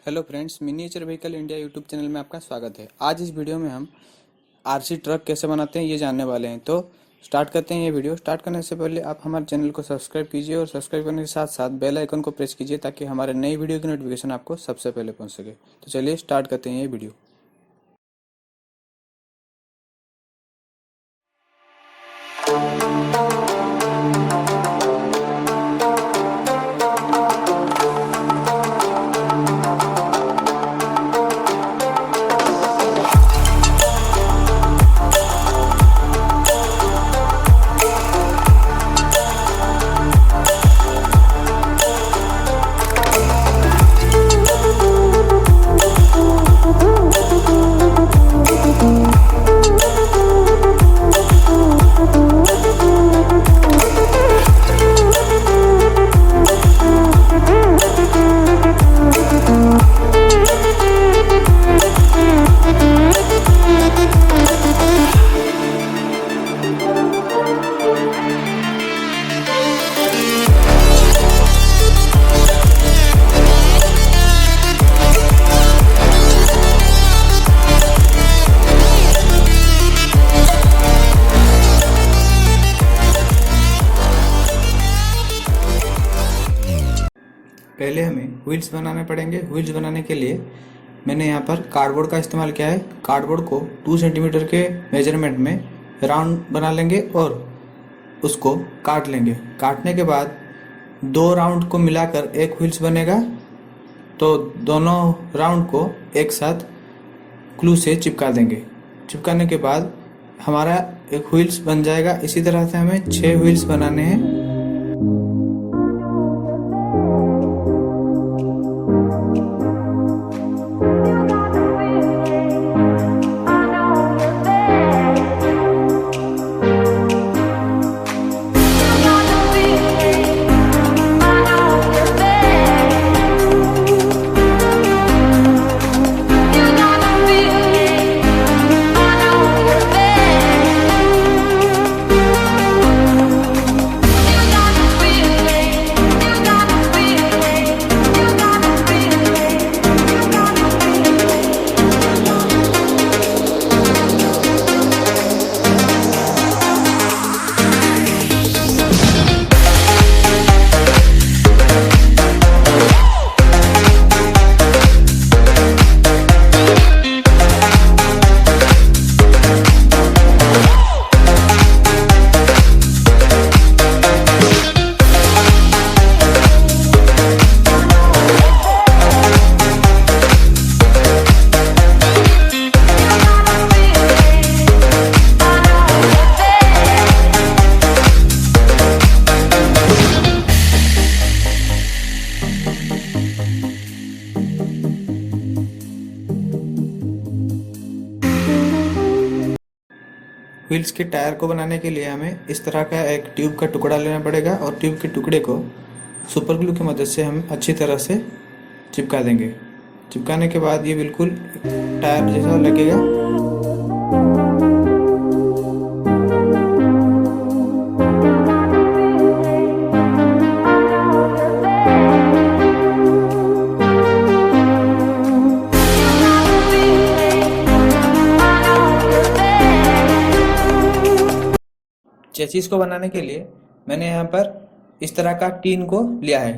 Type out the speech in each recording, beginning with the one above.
Hello friends, miniature vehicle India YouTube channel में आपका स्वागत है। आज इस वीडियो में हम आरसी ट्रक कैसे बनाते हैं ये जानने वाले हैं। तो स्टार्ट करते हैं ये वीडियो। स्टार्ट करने से पहले आप हमारे चैनल को सब्सक्राइब कीजिए और सब्सक्राइब करने के साथ साथ बेल आइकन को प्रेस कीजिए ताकि हमारे नई वीडियो की नोटिफिकेशन आपको सबसे पहले पहुँच सके। तो चलिए स्टार्ट करते हैं ये वीडियो। पहले हमें व्हील्स बनाने पड़ेंगे। व्हील्स बनाने के लिए मैंने यहाँ पर कार्डबोर्ड का इस्तेमाल किया है। कार्डबोर्ड को 2 सेंटीमीटर के मेजरमेंट में राउंड बना लेंगे और उसको काट लेंगे। काटने के बाद 2 राउंड को मिलाकर एक व्हील्स बनेगा। तो दोनों राउंड को एक साथ ग्लू से चिपका देंगे। चिपकाने के बाद हमारा एक व्हील्स बन जाएगा। इसी तरह से हमें 6 व्हील्स बनाने हैं। व्हील्स के टायर को बनाने के लिए हमें इस तरह का एक ट्यूब का टुकड़ा लेना पड़ेगा और ट्यूब के टुकड़े को सुपर ग्लू की मदद से हम अच्छी तरह से चिपका देंगे। चिपकाने के बाद ये बिल्कुल टायर जैसा लगेगा। चेसिस को बनाने के लिए मैंने यहाँ पर इस तरह का टीन को लिया है।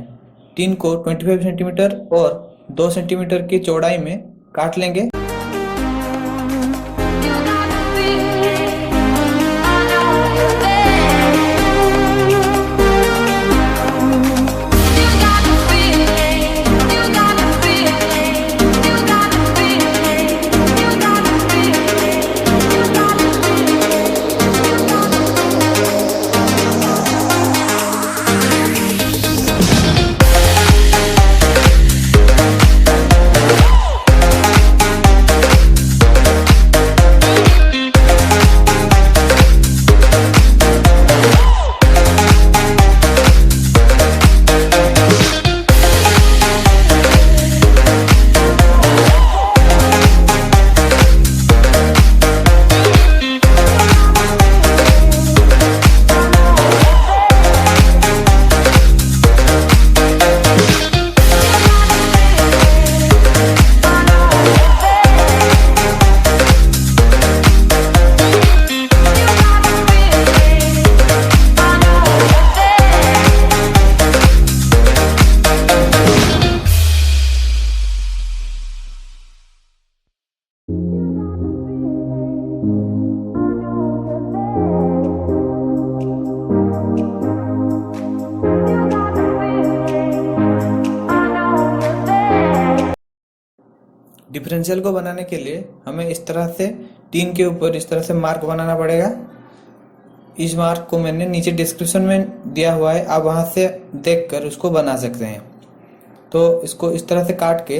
टीन को 25 सेंटीमीटर और 2 सेंटीमीटर की चौड़ाई में काट लेंगे। डिफरेंशियल को बनाने के लिए हमें इस तरह से 3 के ऊपर इस तरह से मार्क बनाना पड़ेगा। इस मार्क को मैंने नीचे डिस्क्रिप्शन में दिया हुआ है, आप वहाँ से देखकर उसको बना सकते हैं। तो इसको इस तरह से काट के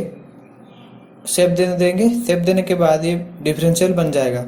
शेप देने देंगे। शेप देने के बाद ये डिफरेंशियल बन जाएगा।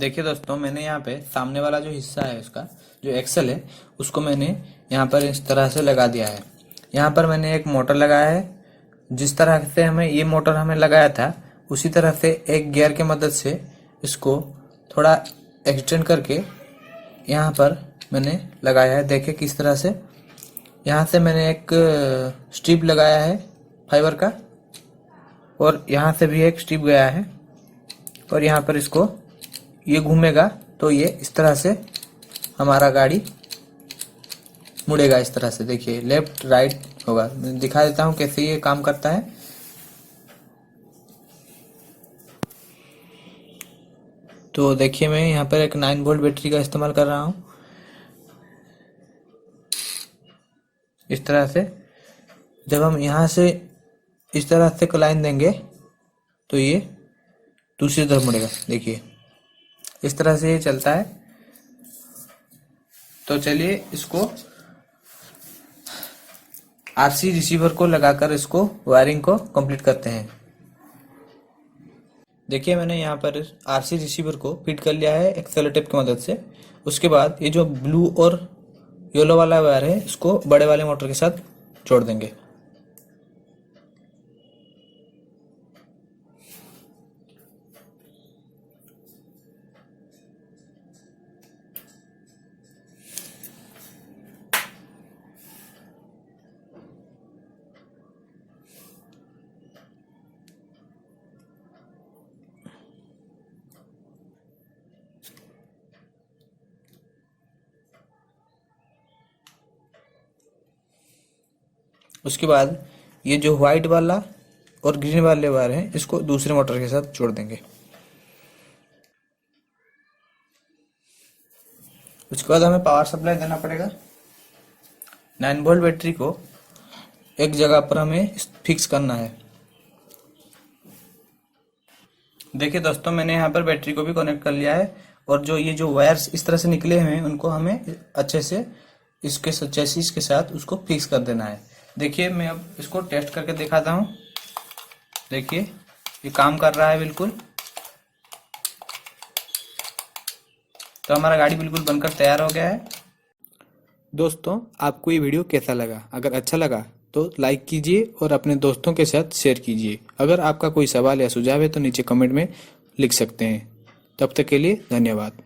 देखिए दोस्तों, मैंने यहाँ पे सामने वाला जो हिस्सा है उसका जो एक्सल है उसको मैंने यहाँ पर इस तरह से लगा दिया है। यहाँ पर मैंने एक मोटर लगाया है। जिस तरह से हमें ये मोटर हमें लगाया था उसी तरह से एक गियर की मदद से इसको थोड़ा एक्सटेंड करके यहाँ पर मैंने लगाया है। देखिए किस तरह से यहाँ से मैंने एक स्ट्रिप लगाया है फाइबर का, और यहाँ से भी एक स्ट्रिप गया है, और यहाँ पर इसको ये घूमेगा तो ये इस तरह से हमारा गाड़ी मुड़ेगा। इस तरह से देखिए लेफ्ट राइट होगा। मैं दिखा देता हूँ कैसे ये काम करता है। तो देखिए मैं यहाँ पर एक 9 वोल्ट बैटरी का इस्तेमाल कर रहा हूँ। इस तरह से जब हम यहाँ से इस तरह से लाइन देंगे तो ये दूसरी तरफ मुड़ेगा। देखिए इस तरह से ये चलता है। तो चलिए इसको आरसी रिसीवर को लगाकर इसको वायरिंग को कंप्लीट करते हैं। देखिए मैंने यहाँ पर आरसी रिसीवर को फिट कर लिया है एक सेलो टेप की मदद से। उसके बाद ये जो ब्लू और येलो वाला वायर है इसको बड़े वाले मोटर के साथ जोड़ देंगे। उसके बाद ये जो व्हाइट वाला और ग्रीन वाले वायर हैं इसको दूसरे मोटर के साथ जोड़ देंगे। उसके बाद हमें पावर सप्लाई देना पड़ेगा। 9 वोल्ट बैटरी को एक जगह पर हमें फिक्स करना है। देखिए दोस्तों, मैंने यहाँ पर बैटरी को भी कनेक्ट कर लिया है, और जो ये जो वायर्स इस तरह से निकले हुए हैं उनको हमें अच्छे से इसके चेसिस के साथ उसको फिक्स कर देना है। देखिए मैं अब इसको टेस्ट करके दिखाता हूँ। देखिए ये काम कर रहा है बिल्कुल। तो हमारा गाड़ी बिल्कुल बनकर तैयार हो गया है। दोस्तों, आपको ये वीडियो कैसा लगा? अगर अच्छा लगा तो लाइक कीजिए और अपने दोस्तों के साथ शेयर कीजिए। अगर आपका कोई सवाल या सुझाव है तो नीचे कमेंट में लिख सकते हैं। तब तक के लिए धन्यवाद।